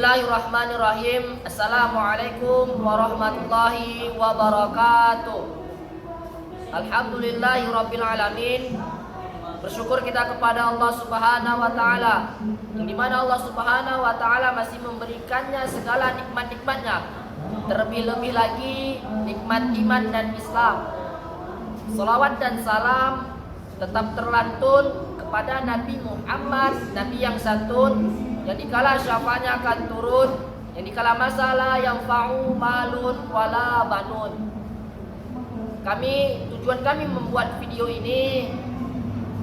Bismillahirrahmanirrahim. Assalamualaikum warahmatullahi wabarakatuh. Alhamdulillahirabbil alamin. Bersyukur kita kepada Allah Subhanahu wa taala, yang dimana Allah Subhanahu wa taala masih memberikannya segala nikmat-nikmatnya, terlebih-lebih lagi nikmat iman dan Islam. Salawat dan salam tetap terlantun kepada Nabi Muhammad, Nabi yang santun, yang dikala syafaatnya akan turun, yang dikala masalah yang fa'u malun wala banun. Tujuan kami membuat video ini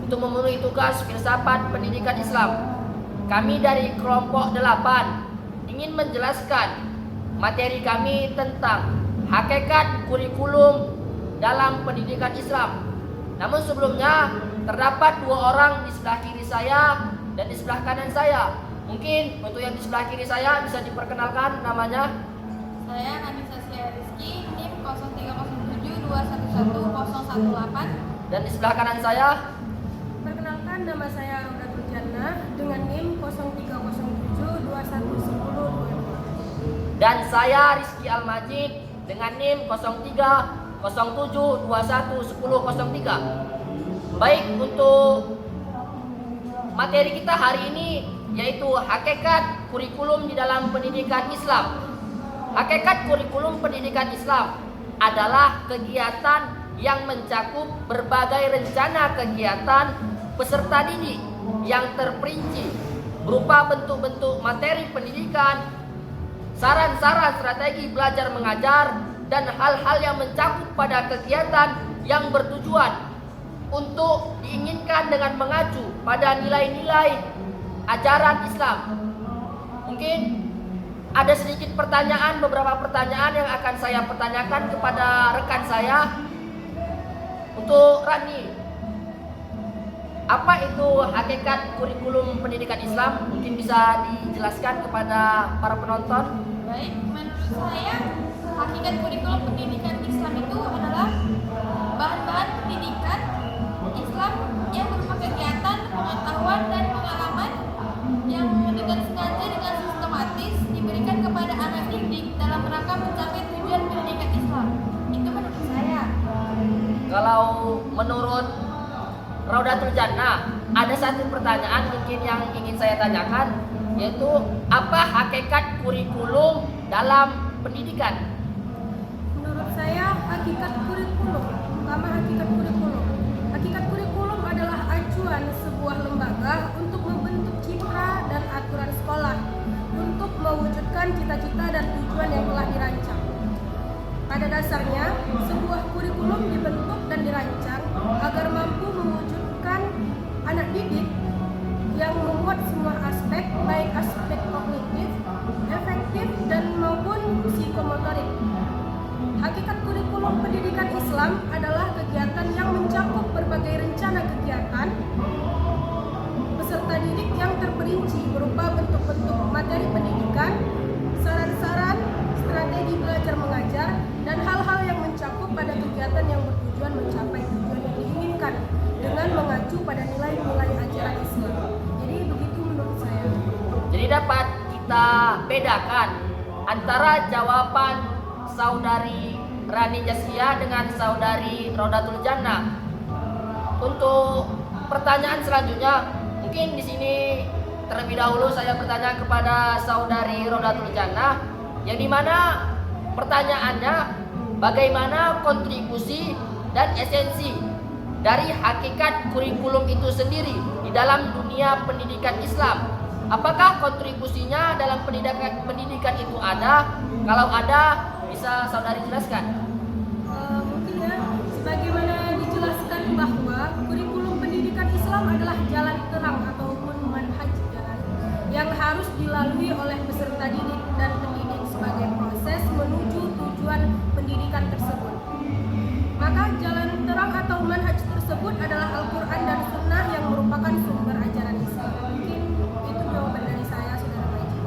untuk memenuhi tugas filsafat pendidikan Islam. Kami dari kelompok 8 ingin menjelaskan materi kami tentang hakikat kurikulum dalam pendidikan Islam. Namun sebelumnya terdapat 2 orang di sebelah kiri saya dan di sebelah kanan saya. Mungkin untuk yang di sebelah kiri saya bisa diperkenalkan namanya. Saya Anissa Rizky, NIM 0307211018. Dan di sebelah kanan saya. Perkenalkan, nama saya Raudatul Jannah dengan NIM 0307211022. Dan saya Rizky Al-Majid dengan NIM 0307211003. Baik, untuk materi kita hari ini yaitu hakikat kurikulum di dalam pendidikan Islam. Hakikat kurikulum pendidikan Islam adalah kegiatan yang mencakup berbagai rencana kegiatan peserta didik yang terperinci berupa bentuk-bentuk materi pendidikan, saran-saran strategi belajar mengajar, dan hal-hal yang mencakup pada kegiatan yang bertujuan untuk diinginkan dengan mengacu pada nilai-nilai ajaran Islam. Mungkin ada sedikit beberapa pertanyaan yang akan saya pertanyakan kepada rekan saya. Untuk Rani, apa itu hakikat kurikulum pendidikan Islam? Mungkin bisa dijelaskan kepada para penonton. Baik, menurut saya hakikat kurikulum pendidikan Islam itu adalah bahan-bahan pendidikan Islam yang berupa kegiatan, pengetahuan, dan pengalaman yang dengan sengaja dengan sistematis diberikan kepada anak didik dalam rangka mencapai tujuan pendidikan Islam. Itu menurut saya. Kalau menurut Raudatul Jannah, ada satu pertanyaan mungkin yang ingin saya tanyakan, yaitu apa hakikat kurikulum dalam pendidikan? Menurut saya hakikat kurikulum adalah acuan sebuah lembaga untuk membentuk citra dan aturan sekolah untuk mewujudkan cita-cita dan tujuan yang telah dirancang. Pada dasarnya, sebuah kurikulum dibentuk dan dirancang agar mampu mewujudkan anak didik yang memuat semua aspek, baik aspek kognitif, efektif, dan maupun psikomotorik. Hakikat kurikulum pendidikan Islam adalah kegiatan yang mencakup berbagai rencana kegiatan peserta didik yang terperinci berupa bentuk-bentuk materi pendidikan, saran-saran, strategi belajar mengajar, dan hal-hal yang mencakup pada kegiatan yang bertujuan mencapai tujuan yang diinginkan dengan mengacu pada nilai-nilai ajaran Islam. Jadi begitu menurut saya. Jadi dapat kita bedakan antara jawaban saudari Rani Jaskia dengan saudari Raudatul Jannah. Untuk pertanyaan selanjutnya, mungkin di sini terlebih dahulu saya bertanya kepada saudari Raudatul Jannah, yang dimana pertanyaannya bagaimana kontribusi dan esensi dari hakikat kurikulum itu sendiri di dalam dunia pendidikan Islam. Apakah kontribusinya dalam pendidikan itu ada? Kalau ada, bisa saudari jelaskan? Mungkin ya, sebagaimana dijelaskan bahwa kurikulum pendidikan Islam adalah jalan terang ataupun manhaj jalan yang harus dilalui oleh peserta didik dan pendidik sebagai proses menuju tujuan pendidikan tersebut. Maka jalan terang atau manhaj tersebut adalah Al-Quran dan Sunnah yang merupakan sumber ajaran Islam. Mungkin itu jawaban dari saya, Saudara Majid.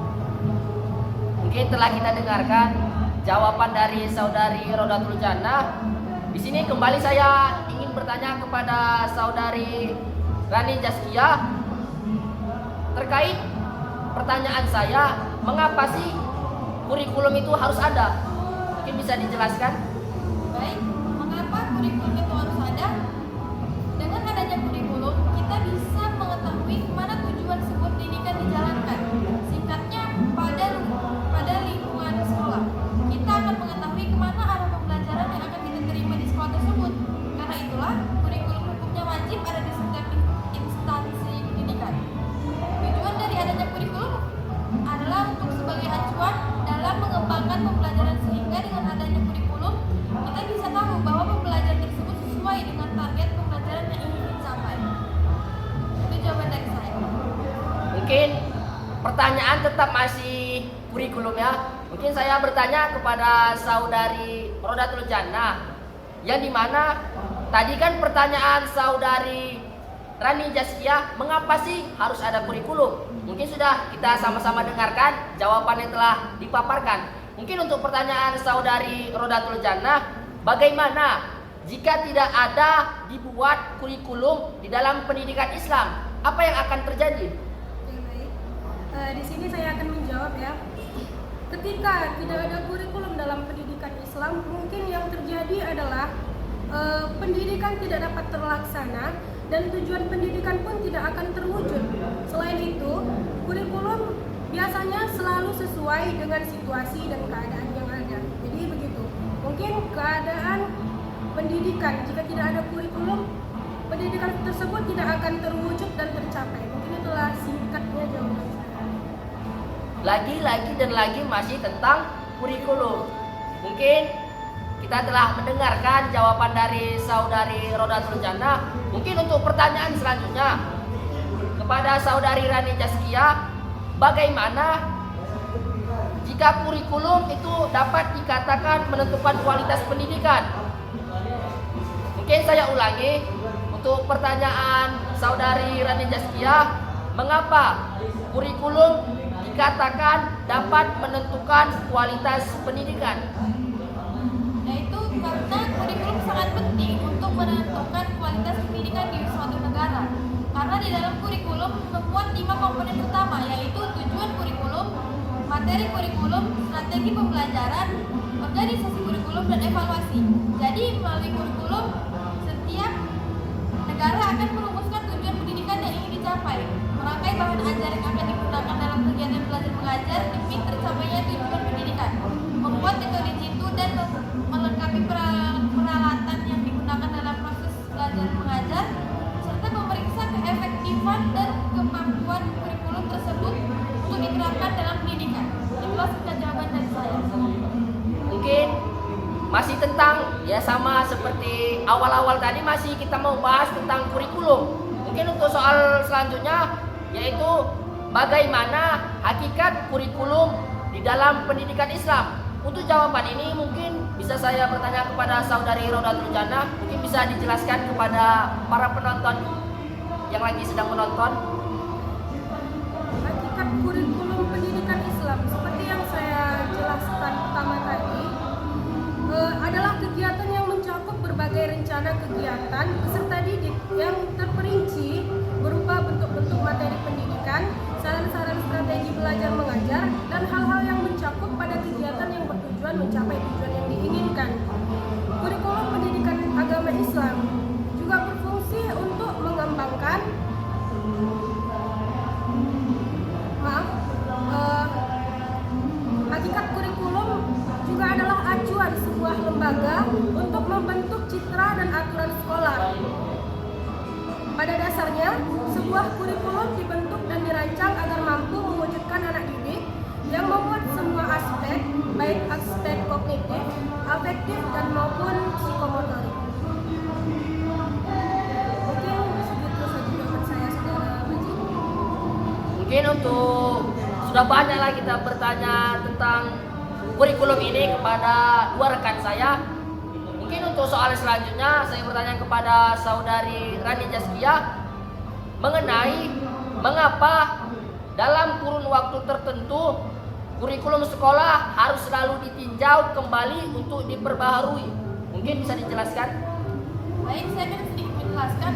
Mungkin telah kita dengarkan jawaban dari saudari Raudatul Jannah. Di sini kembali saya ingin bertanya kepada saudari Rani Jaskia terkait pertanyaan saya, mengapa sih kurikulum itu harus ada? Mungkin bisa dijelaskan? Baik, mengapa kurikulum itu harus ada? Dengan adanya kurikulum, kita bisa mengetahui kemana tujuan sebuah pendidikan dijalankan. Singkatnya, pada lingkungan sekolah, kita akan mengetahui kemana arah pembelajaran yang akan kita terima di sekolah tersebut. Karena itulah, kurikulum hukumnya wajib ada di setiap instansi pendidikan. Tujuan dari adanya kurikulum adalah untuk sebagai acuan dalam mengembangkan pembelajaran, sehingga dengan adanya kurikulum kita bisa tahu bahwa pembelajaran tersebut sesuai dengan target pembelajaran yang ingin dicapai. Itu jawaban dari saya. Mungkin pertanyaan tetap masih kurikulum ya. Mungkin saya bertanya kepada saudari Rodatul Jannah, yang dimana tadi kan pertanyaan saudari Rani Jaskia, mengapa sih harus ada kurikulum? Mungkin sudah kita sama-sama dengarkan jawaban yang telah dipaparkan. Mungkin untuk pertanyaan saudari Rodatul Jannah, bagaimana jika tidak ada dibuat kurikulum di dalam pendidikan Islam? Apa yang akan terjadi? Oke, baik. Di sini saya akan menjawab ya. Ketika tidak ada kurikulum dalam pendidikan Islam, mungkin yang terjadi adalah pendidikan tidak dapat terlaksana dan tujuan pendidikan pun tidak akan terwujud. Selain itu, kurikulum biasanya selalu sesuai dengan situasi dan keadaan yang ada. Jadi begitu. Mungkin keadaan pendidikan jika tidak ada kurikulum, pendidikan tersebut tidak akan terwujud dan tercapai. Mungkin itulah singkatnya jawaban saya. Lagi-lagi dan lagi masih tentang kurikulum. Mungkin kita telah mendengarkan jawaban dari saudari Rodatul Jannah. Mungkin untuk pertanyaan selanjutnya kepada saudari Rani Jaskia, bagaimana jika kurikulum itu dapat dikatakan menentukan kualitas pendidikan? Mungkin saya ulangi untuk pertanyaan saudari Rani Jaskia, mengapa kurikulum dikatakan dapat menentukan kualitas pendidikan? Yaitu karena kurikulum sangat penting untuk menentukan kualitas pendidikan di suatu negara. Karena di dalam kurikulum memuat 5 komponen utama, yaitu tujuan kurikulum, materi kurikulum, strategi pembelajaran, organisasi kurikulum, dan evaluasi. Jadi melalui kurikulum, setiap negara akan merumuskan tujuan pendidikan yang ingin dicapai, merangkai bahan ajar yang akan digunakan dalam kegiatan belajar mengajar demi tercapainya tujuan pendidikan, membuat metode jitu dan melengkapi peralatan yang digunakan dalam proses belajar mengajar, serta memeriksa keefektifan dan kemampuan kurikulum tersebut untuk diterapkan dalam pendidikan. Itulah singkat jawaban dari saya. Mungkin masih tentang ya sama seperti awal-awal tadi, masih kita mau bahas tentang kurikulum. Mungkin untuk soal selanjutnya yaitu bagaimana hakikat kurikulum di dalam pendidikan Islam. Untuk jawaban ini mungkin bisa saya bertanya kepada saudari Rodatul Jannah. Mungkin bisa dijelaskan kepada para penonton yang lagi sedang menonton. Hakikat kurikulum pendidikan Islam seperti yang saya jelaskan pertama tadi adalah kegiatan yang mencakup berbagai rencana kegiatan peserta didik yang terperinci berupa bentuk-bentuk materi pendidikan, saran-saran strategi belajar mengajar, dan hal-hal yang mencakup pada kegiatan yang bertujuan mencapai tujuan yang diinginkan. Kurikulum pendidikan agama Islam juga berfungsi untuk mengembangkan hakikat kurikulum juga adalah acuan sebuah lembaga untuk membentuk citra dan aturan sekolah. Pada dasarnya, sebuah kurikulum dibentuk dan dirancang agar mampu mewujudkan anak didik yang memuat semua aspek, baik aspek kognitif, afektif, dan maupun psikomotorik. Mungkin segitu saja jawaban saya, saudara Majid. Mungkin untuk sudah banyaklah kita bertanya tentang kurikulum ini kepada dua rekan saya. Mungkin untuk soal selanjutnya saya bertanya kepada saudari Rani Jaskia mengenai mengapa dalam kurun waktu tertentu kurikulum sekolah harus selalu ditinjau kembali untuk diperbaharui. Mungkin bisa dijelaskan? Baik, saya akan sedikit menjelaskan.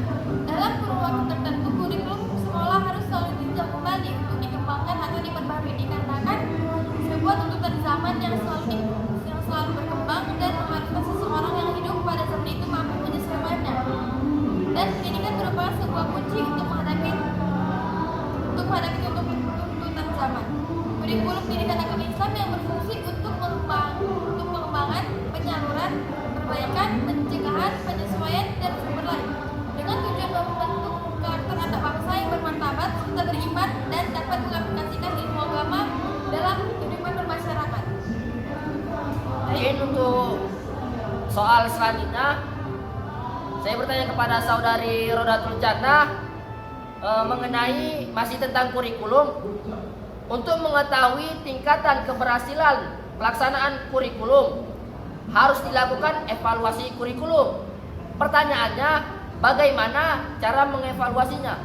Dalam kurun waktu tertentu, kurikulum sekolah harus selalu ditinjau kembali untuk dikembangkan atau diperbarui dikarenakan merupakan sebuah tuntutan zaman yang selalu berkembang dan mengharuskan seseorang yang hidup pada zaman itu mampu menyesuaikannya. Dan pendidikan merupakan sebuah kunci untuk menghadapi tuntutan zaman. Kurikulum pendidikan agama Islam yang berfungsi untuk pengembangan, penyaluran, perbaikan, pencegahan, penyesuaian, dan sumber lain dengan tujuan membentuk karakter anak bangsa yang bermartabat, serta beriman dan dapat mengaplikasikan ilmu agama dalam kehidupan bermasyarakat. Mungkin untuk soal selanjutnya, saya bertanya kepada saudari Rodatul Jannah mengenai masih tentang kurikulum. Untuk mengetahui tingkatan keberhasilan pelaksanaan kurikulum, harus dilakukan evaluasi kurikulum. Pertanyaannya, bagaimana cara mengevaluasinya?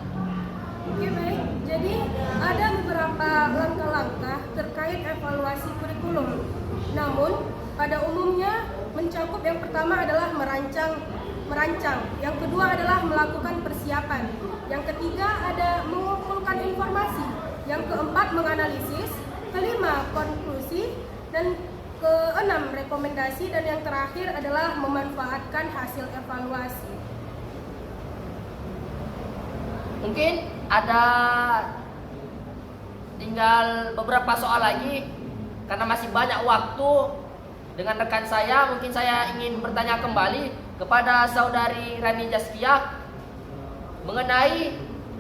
Oke, baik. Jadi ada beberapa langkah-langkah terkait evaluasi kurikulum. Namun pada umumnya mencakup yang pertama adalah merancang, yang kedua adalah melakukan persiapan, yang ketiga ada mengumpulkan informasi, yang keempat menganalisis, kelima konklusi, dan keenam rekomendasi, dan yang terakhir adalah memanfaatkan hasil evaluasi. Mungkin ada tinggal beberapa soal lagi, karena masih banyak waktu dengan rekan saya. Mungkin saya ingin bertanya kembali kepada saudari Rani Jaskia mengenai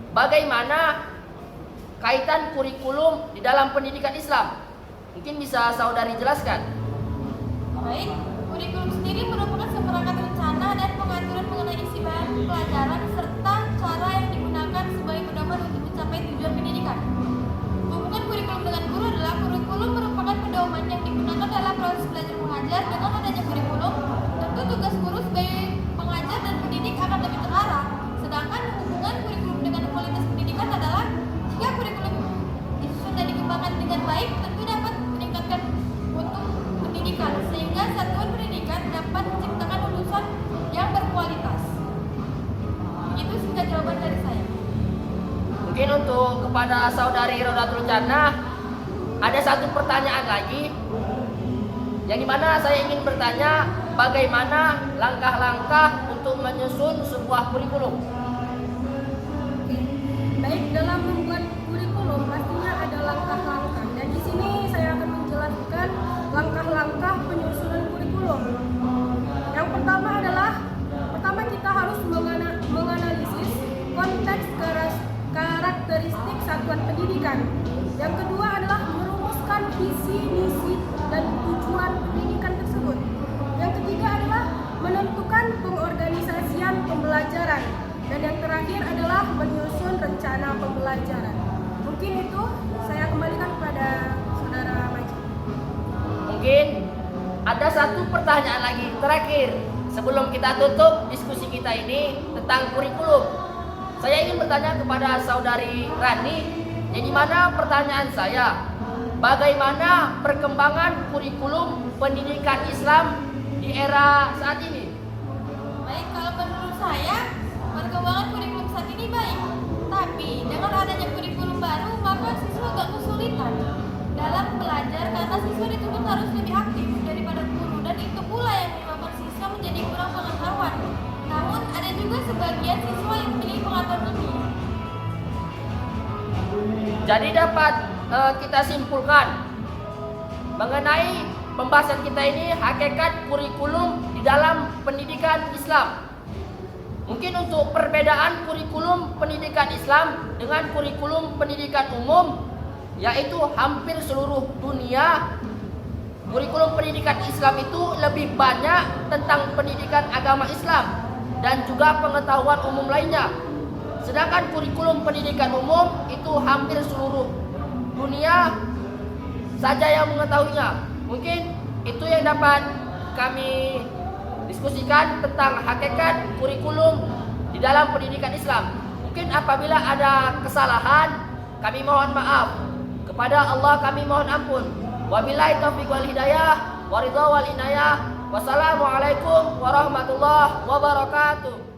bagaimana kaitan kurikulum di dalam pendidikan Islam. Mungkin bisa saudari jelaskan. Baik, kurikulum sendiri merupakan seperangkat rencana dan pengaturan mengenai isi bahan pelajaran serta cara yang digunakan sebagai pedoman untuk mencapai tujuan pendidikan. Hubungan kurikulum dengan guru adalah kurikulum merupakan pedoman yang digunakan dalam proses belajar mengajar. Dengan adanya kurikulum, tentu tugas guru sebagai pengajar dan pendidik akan lebih terarah. Sedangkan hubungan kurikulum dengan kualitas pendidikan adalah jika kurikulum itu sudah dikembangkan dengan baik, tentu dapat meningkatkan mutu pendidikan sehingga satuan pendidikan dapat menciptakan lulusan yang berkualitas. Itu singkat jawaban dari saya. Mungkin untuk kepada saudari Rodatul Jannah ada satu pertanyaan lagi, yang dimana saya ingin bertanya bagaimana langkah-langkah untuk menyusun sebuah kurikulum. Oke. Baik, dalam membuat kurikulum pastinya ada langkah-langkah, dan di sini saya akan menjelaskan langkah-langkah penyusunan kurikulum. Yang pertama adalah kita harus menganalisis konteks karakteristik satuan pendidikan. Yang kedua adalah merumuskan visi, misi, dan tujuan pendidikan tersebut. Yang ketiga adalah menentukan pengorganisasian pembelajaran. Dan yang terakhir adalah menyusun rencana pembelajaran. Mungkin itu saya kembalikan kepada saudara Majid. Mungkin ada satu pertanyaan lagi terakhir sebelum kita tutup diskusi kita ini tentang kurikulum. Saya ingin bertanya kepada saudari Rani, yang dimana pertanyaan saya, bagaimana perkembangan kurikulum pendidikan Islam di era saat ini? Baik, kalau menurut saya perkembangan kurikulum saat ini baik. Tapi dengan adanya kurikulum baru, maka siswa agak kesulitan dalam belajar karena siswa dituntut harus lebih aktif daripada guru, dan itu pula yang menyebabkan siswa menjadi kurang pengetahuan. Namun ada juga sebagian siswa yang memiliki pengetahuan lebih. Jadi dapat kita simpulkan mengenai pembahasan kita ini hakikat kurikulum di dalam pendidikan Islam. Mungkin untuk perbedaan kurikulum pendidikan Islam dengan kurikulum pendidikan umum, yaitu hampir seluruh dunia kurikulum pendidikan Islam itu lebih banyak tentang pendidikan agama Islam dan juga pengetahuan umum lainnya. Sedangkan kurikulum pendidikan umum itu hampir seluruh dunia saja yang mengetahuinya. Mungkin itu yang dapat kami diskusikan tentang hakikat kurikulum di dalam pendidikan Islam. Mungkin apabila ada kesalahan, kami mohon maaf. Kepada Allah kami mohon ampun. Wabillahi taufiq wal hidayah, waridha wal inayah. Wassalamualaikum warahmatullahi wabarakatuh.